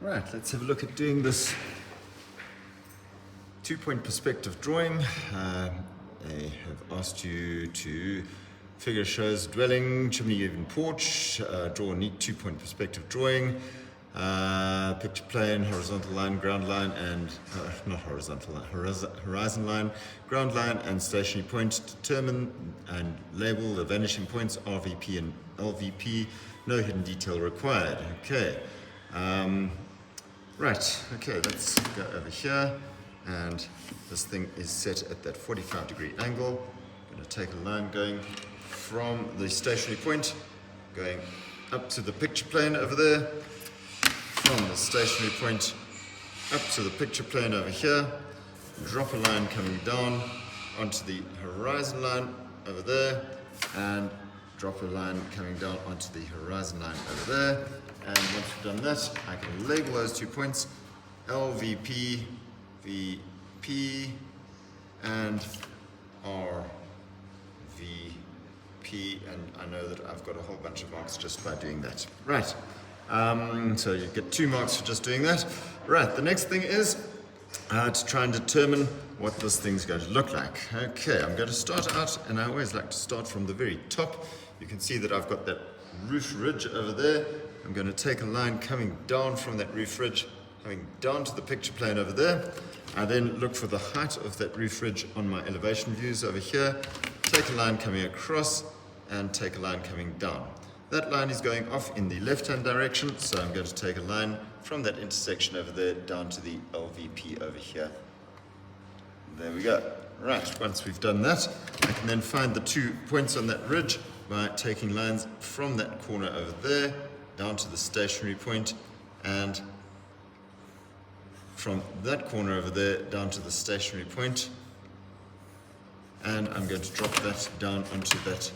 Right, let's have a look at doing this two-point perspective drawing. They have asked you to figure shows dwelling, chimney, even porch, draw a neat two-point perspective drawing, picture plane, horizontal line, ground line, and not horizontal line, horizon line, ground line, and stationary point. Determine and label the vanishing points RVP and LVP. No hidden detail required. Okay. Right, okay, let's go over here, and this thing is set at that 45-degree angle. I'm going to take a line going from the stationary point, going up to the picture plane over there, from the stationary point up to the picture plane over here, drop a line coming down onto the horizon line over there, and drop a line coming down onto the horizon line over there. And once we've done that, I can label those 2 points, LVP, VP, and RVP. And I know that I've got a whole bunch of marks just by doing that. Right, so you get 2 marks for just doing that. Right, the next thing is to try and determine what this thing's going to look like. Okay, I'm going to start out, and I always like to start from the very top. You can see that I've got that roof ridge over there. I'm going to take a line coming down from that roof ridge, coming down to the picture plane over there. I then look for the height of that roof ridge on my elevation views over here, take a line coming across, and take a line coming down. That line is going off in the left-hand direction, so I'm going to take a line from that intersection over there down to the LVP over here. There we go. Right, once we've done that, I can then find the 2 points on that ridge by taking lines from that corner over there down to the stationary point, and from that corner over there down to the stationary point, and I'm going to drop that down onto that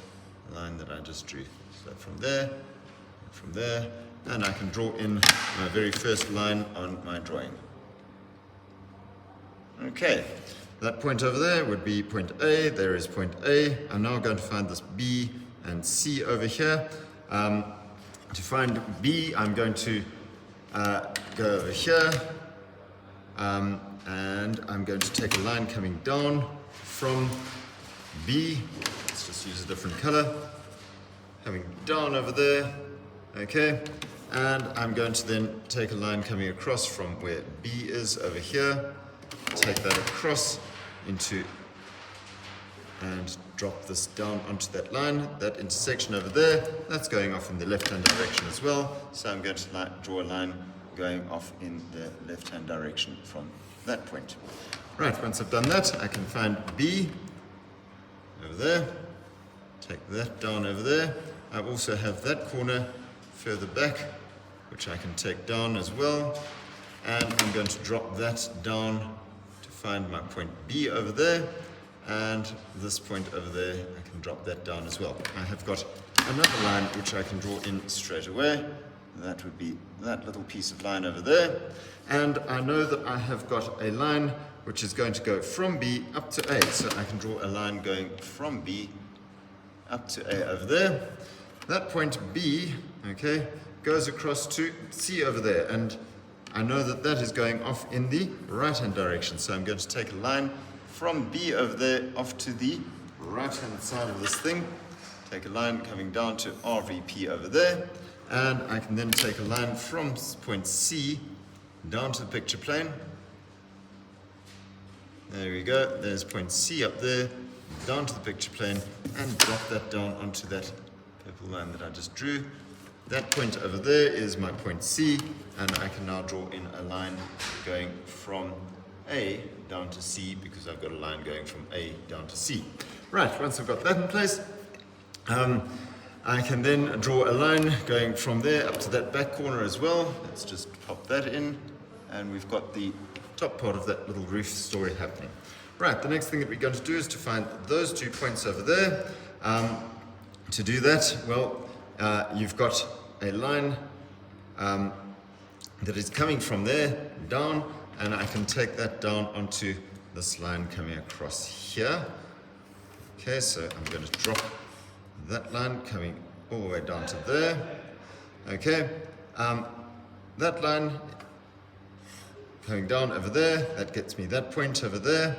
line that I just drew. So from there, and I can draw in my very first line on my drawing. Okay, that point over there would be point A. There is point A. I'm now going to find this B and C over here. To find B, I'm going to go over here, and I'm going to take a line coming down from B. Let's just use a different color. Coming down over there, okay? And I'm going to then take a line coming across from where B is over here, take that across into, and drop this down onto that line, that intersection over there. That's going off in the left-hand direction as well. So I'm going to draw a line going off in the left-hand direction from that point. Right, once I've done that, I can find B over there, take that down over there. I also have that corner further back, which I can take down as well. And I'm going to drop that down to find my point B over there. And this point over there, I can drop that down as well. I have got another line which I can draw in straight away. That would be that little piece of line over there. And I know that I have got a line which is going to go from B up to A. So I can draw a line going from B up to A over there. That point B, okay, goes across to C over there. And I know that that is going off in the right-hand direction. So I'm going to take a line from B over there off to the right-hand side of this thing. Take a line coming down to RVP over there. And I can then take a line from point C down to the picture plane. There we go. There's point C up there, down to the picture plane, and drop that down onto that purple line that I just drew. That point over there is my point C, and I can now draw in a line going from A down to C, because I've got a line going from A down to C. Right, once I've got that in place, I can then draw a line going from there up to that back corner as well. Let's just pop that in, and we've got the top part of that little roof story happening. Right, the next thing that we're going to do is to find those 2 points over there. To do that, well, you've got a line that is coming from there down, and I can take that down onto this line coming across here. Okay, so I'm going to drop that line coming all the way down to there. Okay, that line coming down over there. That gets me that point over there.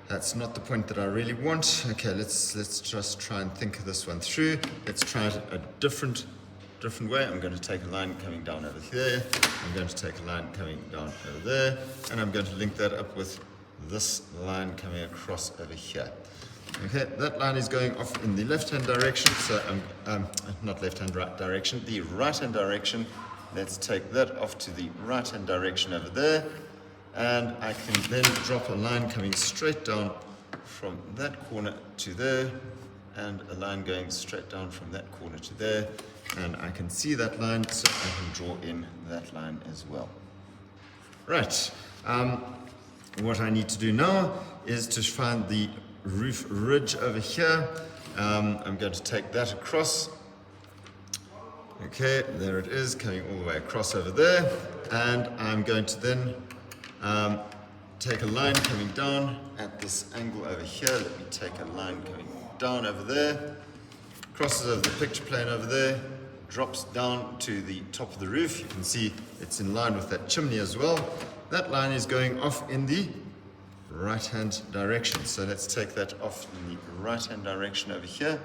That's not the point that I really want. Okay, let's just try and think of this one through. Let's try it a different way. I'm going to take a line coming down over here. I'm going to take a line coming down over there, and I'm going to link that up with this line coming across over here. Okay, that line is going off in the left-hand direction, so not left-hand, right direction, the right-hand direction. Let's take that off to the right-hand direction over there, and I can then drop a line coming straight down from that corner to there, and a line going straight down from that corner to there, and I can see that line, so I can draw in that line as well. Right, what I need to do now is to find the roof ridge over here. I'm going to take that across. Okay, there it is, coming all the way across over there, and I'm going to then take a line coming down at this angle over here. Let me take a line coming down over there, crosses over the picture plane over there, drops down to the top of the roof. You can see it's in line with that chimney as well. That line is going off in the right-hand direction. So let's take that off in the right-hand direction over here,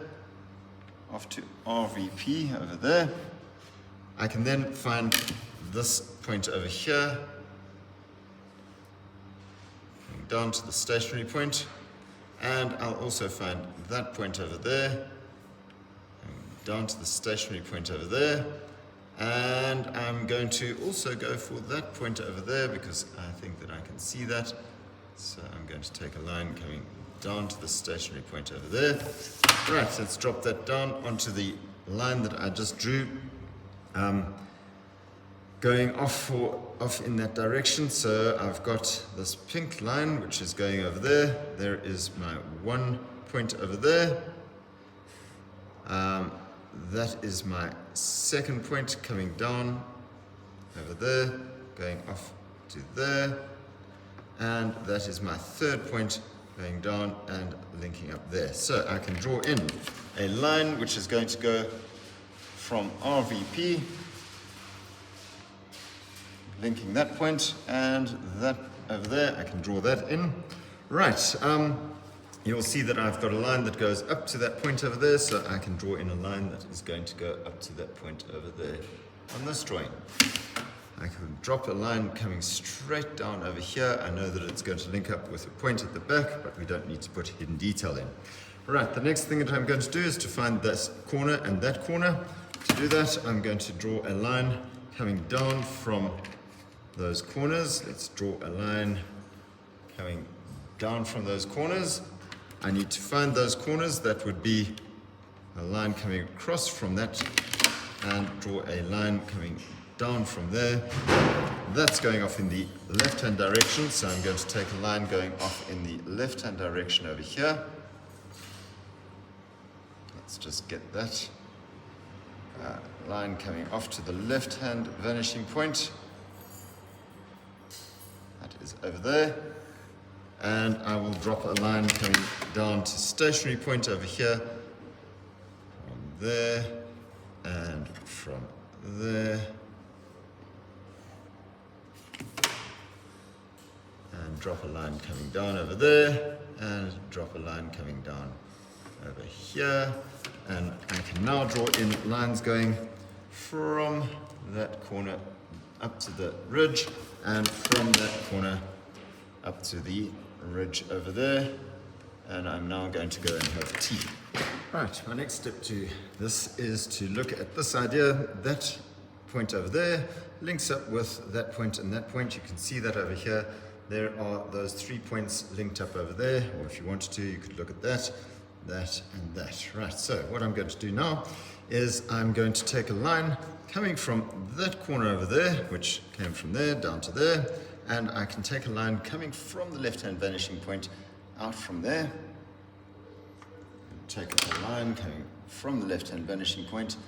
off to RVP over there. I can then find this point over here, going down to the stationary point, and I'll also find that point over there, down to the stationary point over there, and I'm going to also go for that point over there because I think that I can see that. So I'm going to take a line coming down to the stationary point over there. Right, let's drop that down onto the line that I just drew, going off in that direction. So I've got this pink line which is going over there. There is my one point over there. That is my second point coming down over there, going off to there. And that is my third point going down and linking up there. So I can draw in a line which is going to go from RVP, linking that point, and that over there. I can draw that in. Right, you'll see that I've got a line that goes up to that point over there, so I can draw in a line that is going to go up to that point over there on this drawing. I can drop a line coming straight down over here. I know that it's going to link up with a point at the back, but we don't need to put hidden detail in. Right, the next thing that I'm going to do is to find this corner and that corner. To do that, I'm going to draw a line coming down from those corners. Let's draw a line coming down from those corners. I need to find those corners. That would be a line coming across from that, and draw a line coming down from there. That's going off in the left-hand direction, so I'm going to take a line going off in the left-hand direction over here. Let's just get that line coming off to the left-hand vanishing point. That is over there. And I will drop a line coming down to stationary point over here, from there, and from there. And drop a line coming down over there, and drop a line coming down over here. And I can now draw in lines going from that corner up to the ridge, and from that corner up to the ridge over there. And I'm now going to go and have T. Right, my next step to this is to look at this idea. That point over there links up with that point and that point. You can see that over here. There are those 3 points linked up over there, or if you wanted to, you could look at that, that, and that. Right, so what I'm going to do now is I'm going to take a line coming from that corner over there, which came from there down to there, and I can take a line coming from the left-hand vanishing point out from there. Take a line coming from the left-hand vanishing point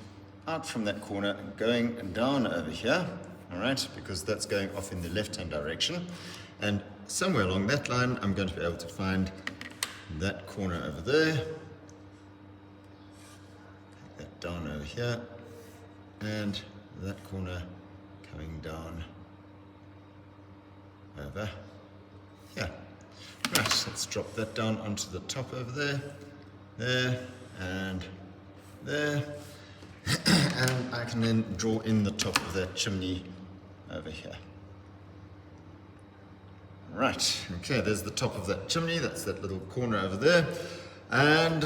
out from that corner, going down over here, all right, because that's going off in the left-hand direction. And somewhere along that line, I'm going to be able to find that corner over there. Take that down over here, and that corner coming down over here. Right, let's drop that down onto the top over there, there, and there. And I can then draw in the top of that chimney over here. Right, okay, there's the top of that chimney, that's that little corner over there. And,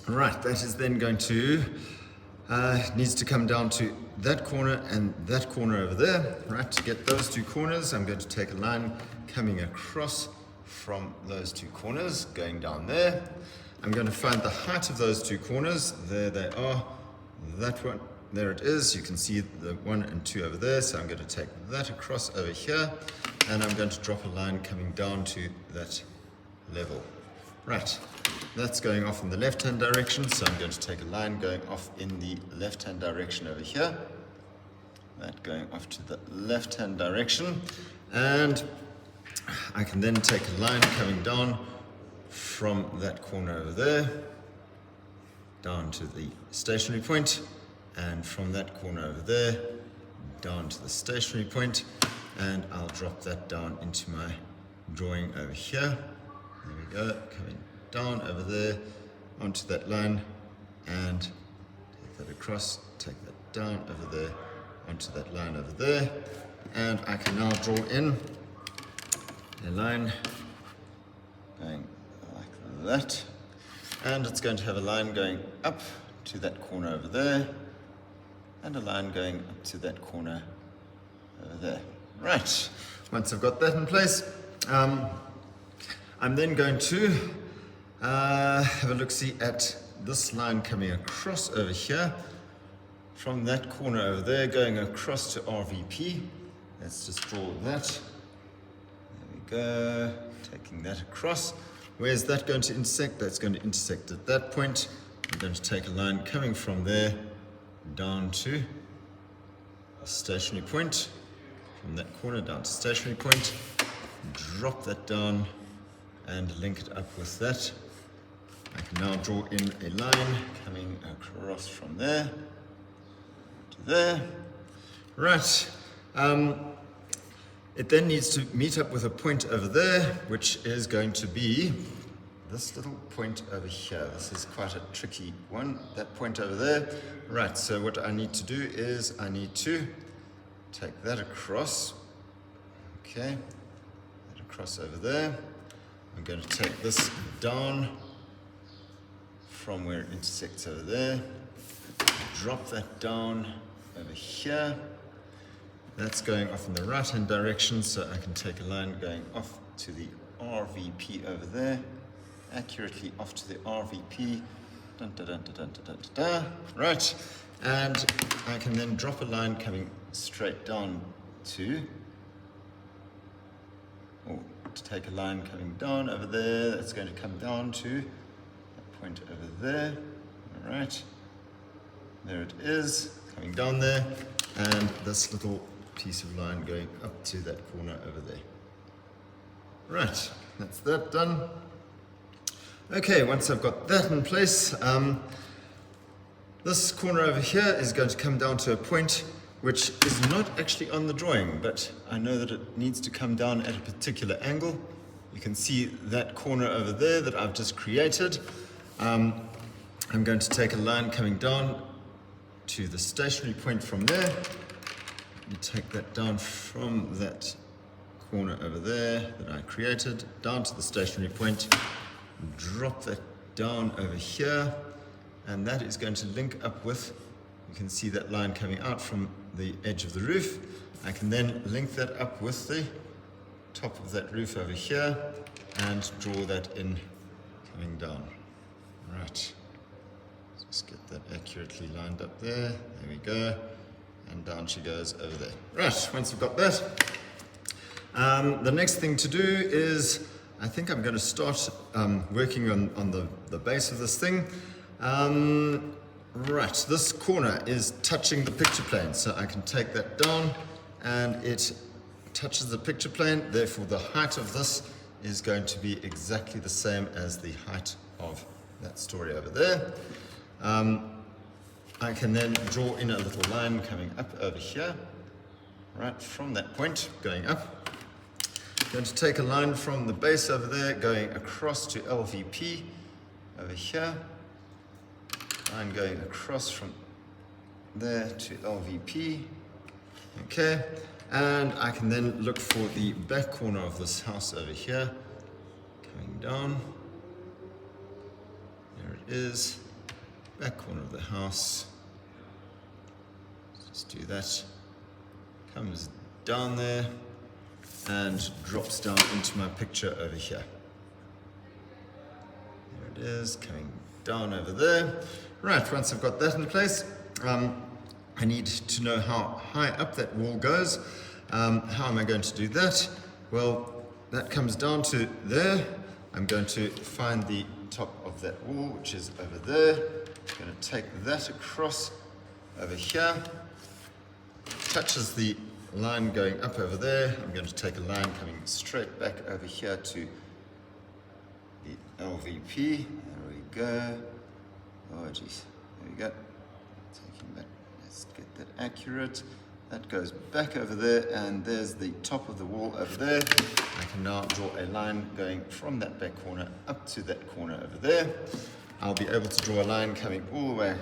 right, that is then going to, needs to come down to that corner and that corner over there. Right, to get those two corners, I'm going to take a line coming across from those two corners, going down there. I'm going to find the height of those two corners. There they are. That one, there it is. You can see the 1 and 2 over there. So I'm going to take that across over here, and I'm going to drop a line coming down to that level. Right, that's going off in the left-hand direction. So I'm going to take a line going off in the left-hand direction over here. That going off to the left-hand direction. And I can then take a line coming down from that corner over there down to the stationary point, and from that corner over there down to the stationary point, and I'll drop that down into my drawing over here. There we go, coming down over there onto that line, and take that across, take that down over there onto that line over there, and I can now draw in a line going like that, and it's going to have a line going up to that corner over there, and a line going up to that corner over there. Right, once I've got that in place, I'm then going to have a look-see at this line coming across over here, from that corner over there, going across to RVP. Let's just draw that. There we go, taking that across. Where's that going to intersect? That's going to intersect at that point. I'm going to take a line coming from there down to a stationary point. From that corner down to stationary point. Drop that down and link it up with that. I can now draw in a line coming across from there to there. Right. It then needs to meet up with a point over there, which is going to be this little point over here. This is quite a tricky one, that point over there. Right, so what I need to do is I need to take that across. Okay, that across over there. I'm going to take this down from where it intersects over there. Drop that down over here. That's going off in the right-hand direction, so I can take a line going off to the RVP over there, accurately off to the RVP. Dun, dun, dun, dun, dun, dun, dun, dun. Right, and I can then drop a line coming straight down to, or to take a line coming down over there. That's going to come down to that point over there. All right, there it is, coming down there, and this little piece of line going up to that corner over there. Right, that's that done. Okay, once I've got that in place, this corner over here is going to come down to a point which is not actually on the drawing, but I know that it needs to come down at a particular angle. You can see that corner over there that I've just created. I'm going to take a line coming down to the stationary point from there. You take that down from that corner over there that I created, down to the stationary point, drop that down over here, and that is going to link up with, you can see that line coming out from the edge of the roof. I can then link that up with the top of that roof over here and draw that in coming down. Right, just get that accurately lined up there, there we go. And down she goes over there. Right, once we've got that, the next thing to do is, I think I'm going to start working on the base of this thing. Right, this corner is touching the picture plane, so I can take that down and it touches the picture plane, therefore the height of this is going to be exactly the same as the height of that story over there. I can then draw in a little line coming up over here, right from that point going up. I'm going to take a line from the base over there going across to LVP over here. Line going across from there to LVP. Okay, and I can then look for the back corner of this house over here, coming down. There it is, back corner of the house. Let's just do that. Comes down there and drops down into my picture over here. There it is, coming down over there. Right, once I've got that in place, I need to know how high up that wall goes. How am I going to do that? Well, that comes down to there. I'm going to find the top of that wall, which is over there. I'm going to take that across over here. Touches the line going up over there. I'm going to take a line coming straight back over here to the LVP. There we go. Oh geez, there we go. Taking that, let's get that accurate. That goes back over there, and there's the top of the wall over there. I can now draw a line going from that back corner up to that corner over there. I'll be able to draw a line coming all the way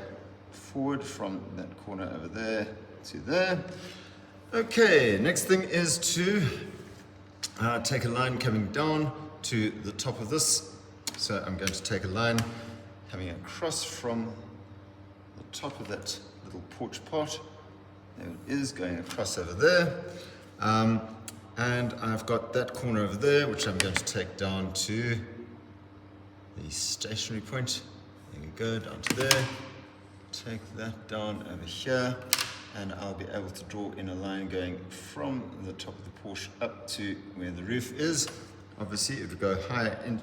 forward from that corner over there to there. Okay, next thing is to take a line coming down to the top of this. So I'm going to take a line coming across from the top of that little porch part. There it is, going across over there. And I've got that corner over there, which I'm going to take down to the stationary point. There we go, down to there. Take that down over here, and I'll be able to draw in a line going from the top of the porch up to where the roof is. Obviously, it would go higher in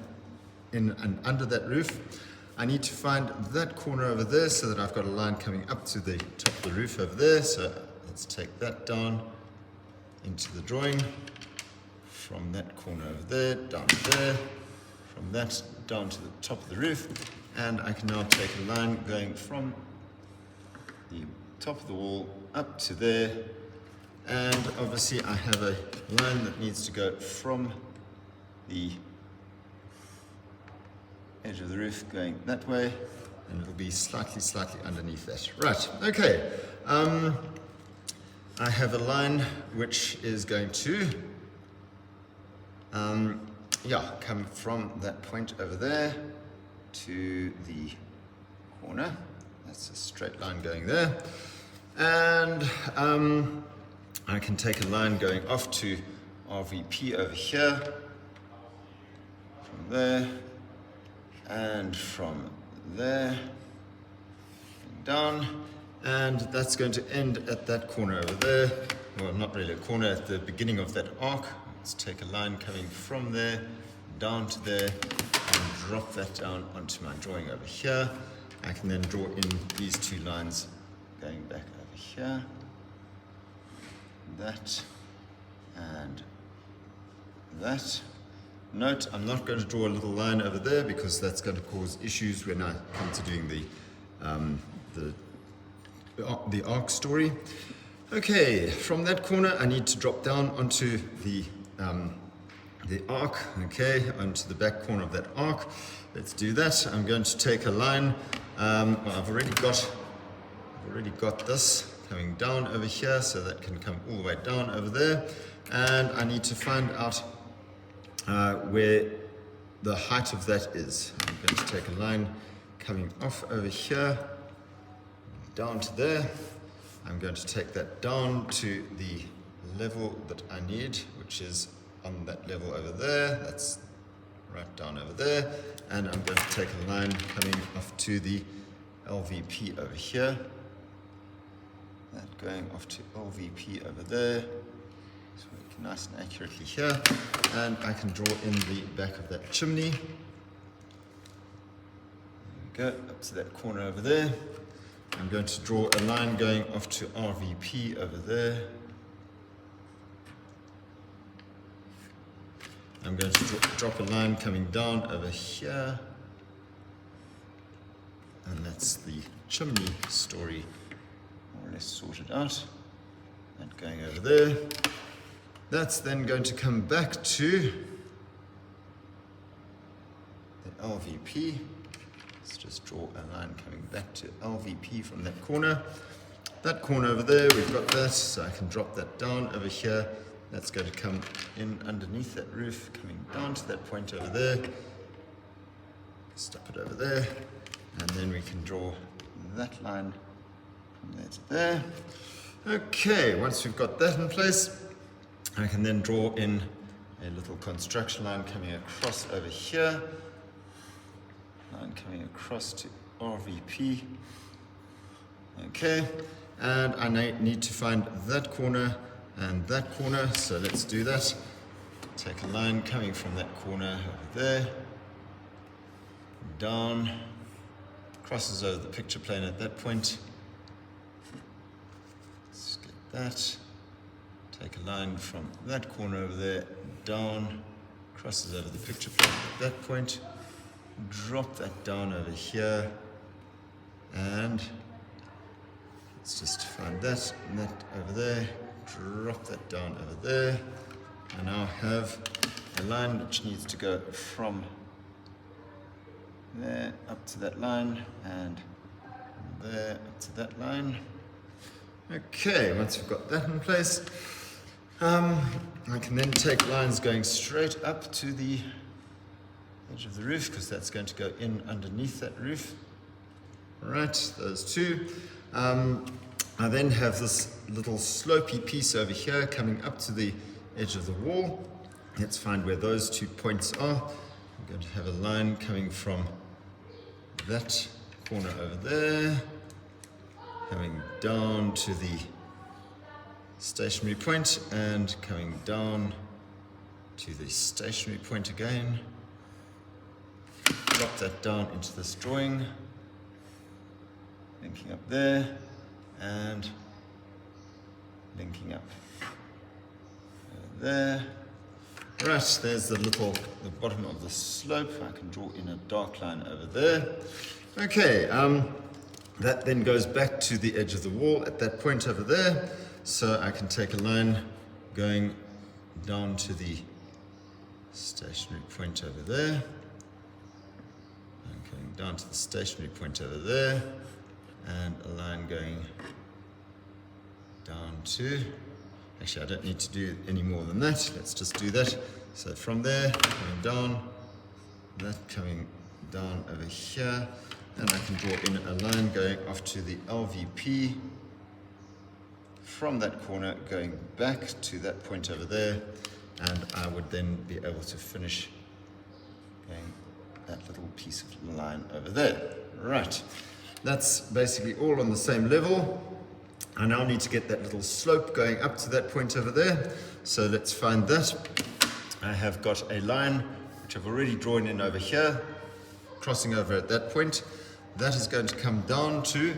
and under that roof. I need to find that corner over there so that I've got a line coming up to the top of the roof over there. So let's take that down into the drawing. From that corner over there, down to there. From that down to the top of the roof. And I can now take a line going from the top of the wall up to there. And obviously I have a line that needs to go from the edge of the roof going that way, and it'll be slightly underneath that. Right, okay. I have a line which is going to come from that point over there to the corner. That's a straight line going there. And I can take a line going off to RVP over here, from there, and from there down, and that's going to end at that corner over there. Well, not really a corner, at the beginning of that arc. Let's take a line coming from there down to there and drop that down onto my drawing over here. I can then draw in these two lines going back over here, that and that. Note, I'm not going to draw a little line over there because that's going to cause issues when I come to doing the arc story. Okay, from that corner I need to drop down onto the arc, okay, onto the back corner of that arc. Let's do that. I'm going to take a line. Well, I've already got this coming down over here, so that can come all the way down over there. And I need to find out where the height of that is. I'm going to take a line coming off over here, down to there. I'm going to take that down to the level that I need, which is on that level over there. That's right down over there. And I'm going to take a line coming off to the LVP over here. That going off to LVP over there. So we can nice and accurately here. And I can draw in the back of that chimney. There we go, up to that corner over there. I'm going to draw a line going off to RVP over there. I'm going to drop a line coming down over here. And that's the chimney story more or less sorted out. That going over there. That's then going to come back to the LVP. Let's just draw a line coming back to LVP from that corner. That corner over there, we've got that, so I can drop that down over here. That's going to come in underneath that roof, coming down to that point over there. Stop it over there, and then we can draw that line from there to there. Okay, once we've got that in place, I can then draw in a little construction line coming across over here. Line coming across to RVP. Okay, and I need to find that corner and that corner, so let's do that. Take a line coming from that corner over there, down, crosses over the picture plane at that point. Let's get that. Take a line from that corner over there, down, crosses over the picture plane at that point. Drop that down over here, and let's just find that and that over there. Drop that down over there. I now have a line which needs to go from there up to that line, and from there up to that line. Okay, once we've got that in place, I can then take lines going straight up to the edge of the roof, because that's going to go in underneath that roof. All right, those two. I then have this little slopey piece over here coming up to the edge of the wall. Let's find where those 2 points are. I'm going to have a line coming from that corner over there, coming down to the stationary point, and coming down to the stationary point again. Drop that down into this drawing, linking up there, and linking up there. Right, there's the bottom of the slope. I can draw in a dark line over there. Okay, that then goes back to the edge of the wall at that point over there. So I can take a line going down to the stationary point over there. And coming down to the stationary point over there. And a line going down to, actually I don't need to do any more than that, let's just do that. So from there, coming down, that coming down over here, and I can draw in a line going off to the LVP, from that corner going back to that point over there, and I would then be able to finish going that little piece of line over there. Right. That's basically all on the same level. I now need to get that little slope going up to that point over there. So let's find that. I have got a line which I've already drawn in over here, crossing over at that point. That is going to come down to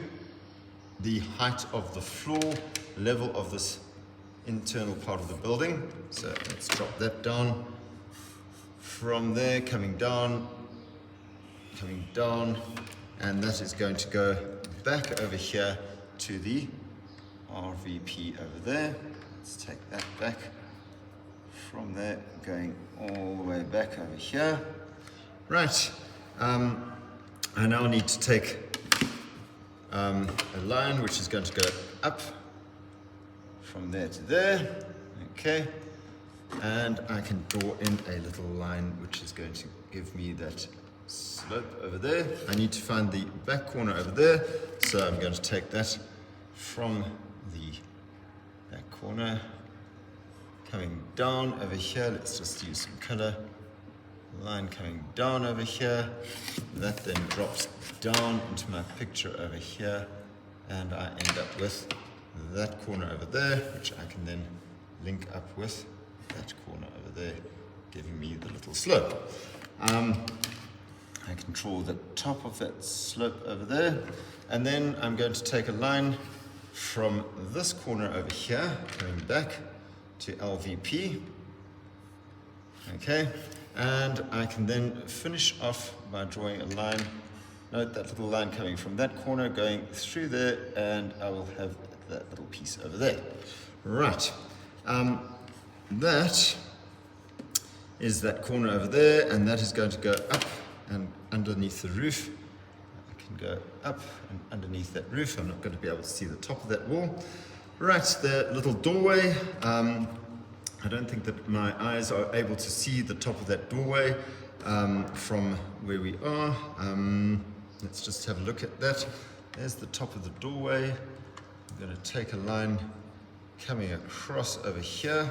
the height of the floor level of this internal part of the building. So let's drop that down. From there, coming down, and that is going to go back over here to the RVP over there. Let's take that back. From there, going all the way back over here. Right, I now need to take a line which is going to go up from there to there. Okay, and I can draw in a little line which is going to give me that slope over there. I need to find the back corner over there, so I'm going to take that from the back corner, coming down over here. Let's just use some color. Line coming down over here. That then drops down into my picture over here, and I end up with that corner over there, which I can then link up with that corner over there, giving me the little slope. I can draw the top of that slope over there, and then I'm going to take a line from this corner over here, going back to LVP. Okay, and I can then finish off by drawing a line. Note that little line coming from that corner, going through there, and I will have that little piece over there. Right, that is that corner over there, and that is going to go up and underneath the roof. I can go up and underneath that roof. I'm not going to be able to see the top of that wall. Right, the little doorway. I don't think that my eyes are able to see the top of that doorway from where we are. Let's just have a look at that. There's the top of the doorway. I'm going to take a line coming across over here.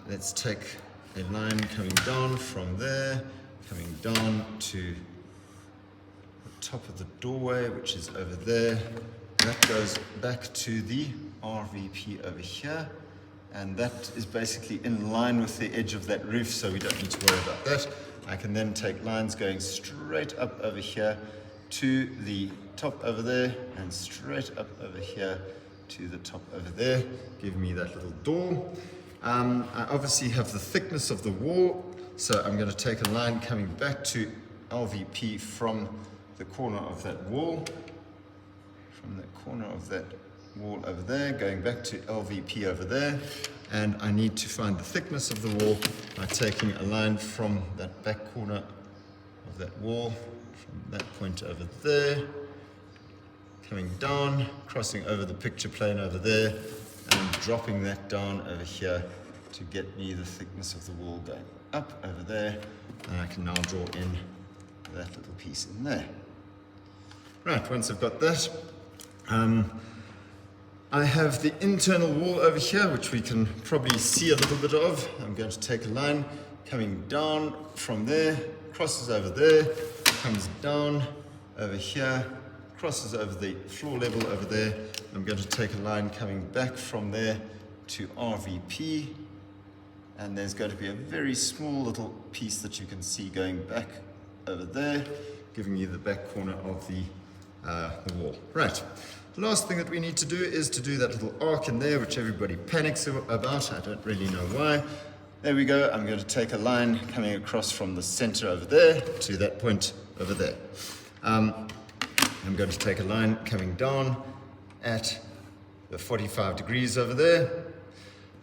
Let's take a line coming down from there, coming down to the top of the doorway, which is over there. That goes back to the RVP over here, and that is basically in line with the edge of that roof, so we don't need to worry about that. I can then take lines going straight up over here to the top over there, and straight up over here to the top over there, giving me that little door. I obviously have the thickness of the wall, so I'm going to take a line coming back to LVP from the corner of that wall, over there, going back to LVP over there, and I need to find the thickness of the wall by taking a line from that back corner of that wall, from that point over there, coming down, crossing over the picture plane over there, and dropping that down over here to get me the thickness of the wall going up over there, and I can now draw in that little piece in there. Right, once I've got that, I have the internal wall over here, which we can probably see a little bit of. I'm going to take a line coming down from there, crosses over there, comes down over here, crosses over the floor level over there. I'm going to take a line coming back from there to RVP, and there's going to be a very small little piece that you can see going back over there, giving you the back corner of the wall. Right, the last thing that we need to do is to do that little arc in there, which everybody panics about. I don't really know why. There we go. I'm going to take a line coming across from the center over there to that point over there. I'm going to take a line coming down at the 45 degrees over there.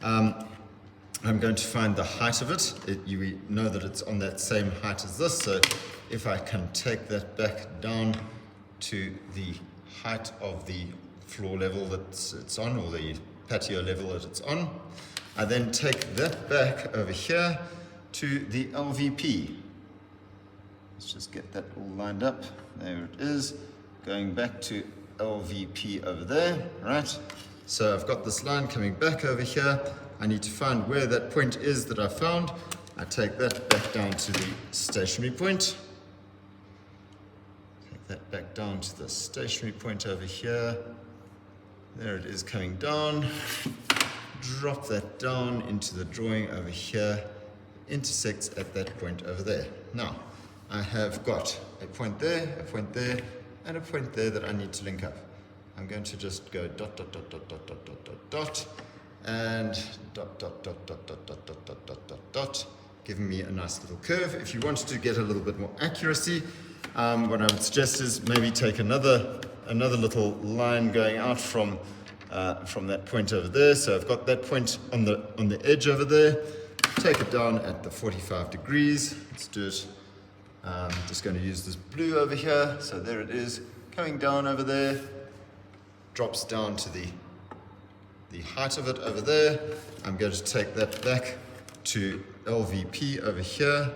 I'm going to find the height of it. You know that it's on that same height as this, so if I can take that back down to the height of the floor level that it's on, or the patio level that it's on, I then take that back over here to the LVP. Let's just get that all lined up. There it is, going back to LVP over there, right? So I've got this line coming back over here. I need to find where that point is that I found. I take that back down to the stationary point. Take that back down to the stationary point over here. There it is coming down. Drop that down into the drawing over here. Intersects at that point over there. Now, I have got a point there, and a point there that I need to link up. I'm going to just go dot, dot, dot, dot, dot, dot, dot, dot, dot, and dot, dot, dot, dot, dot, dot, dot, dot, dot, dot, dot, giving me a nice little curve. If you wanted to get a little bit more accuracy, what I would suggest is maybe take another little line going out from that point over there. So I've got that point on the edge over there. Take it down at the 45 degrees. Let's do it. Just going to use this blue over here. So there it is, coming down over there. Drops down to the height of it over there. I'm going to take that back to LVP over here.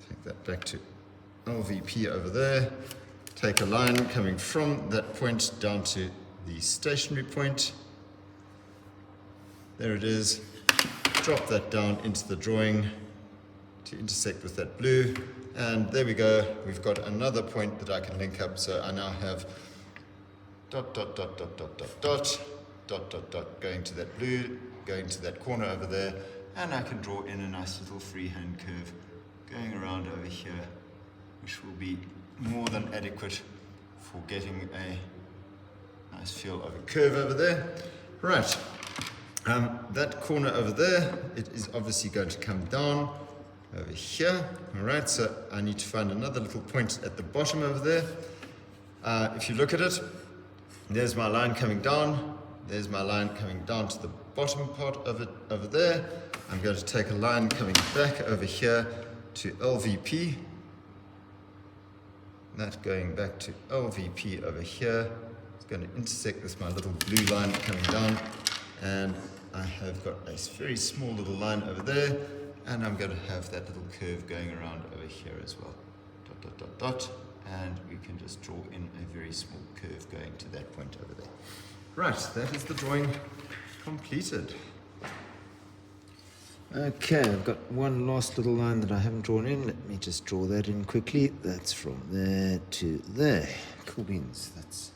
Take that back to LVP over there. Take a line coming from that point down to the stationary point. There it is. Drop that down into the drawing to intersect with that blue. And there we go. We've got another point that I can link up. So I now have dot, dot, dot, dot, dot, dot, dot, dot, dot, dot, going to that blue, going to that corner over there, and I can draw in a nice little freehand curve going around over here, which will be more than adequate for getting a nice feel of a curve over there. Right, that corner over there, it is obviously going to come down over here. All right, so I need to find another little point at the bottom over there. If you look at it, There's my line coming down. There's my line coming down to the bottom part of it over there. I'm going to take a line coming back over here to LVP. That going back to LVP over here. It's going to intersect with my little blue line coming down. And I have got a very small little line over there. And I'm going to have that little curve going around over here as well. Dot, dot, dot, dot. And we can just draw in a very small curve going to that point over there. Right, that is the drawing completed. Okay, I've got one last little line that I haven't drawn in. Let me just draw that in quickly. That's from there to there. Cool beans. That's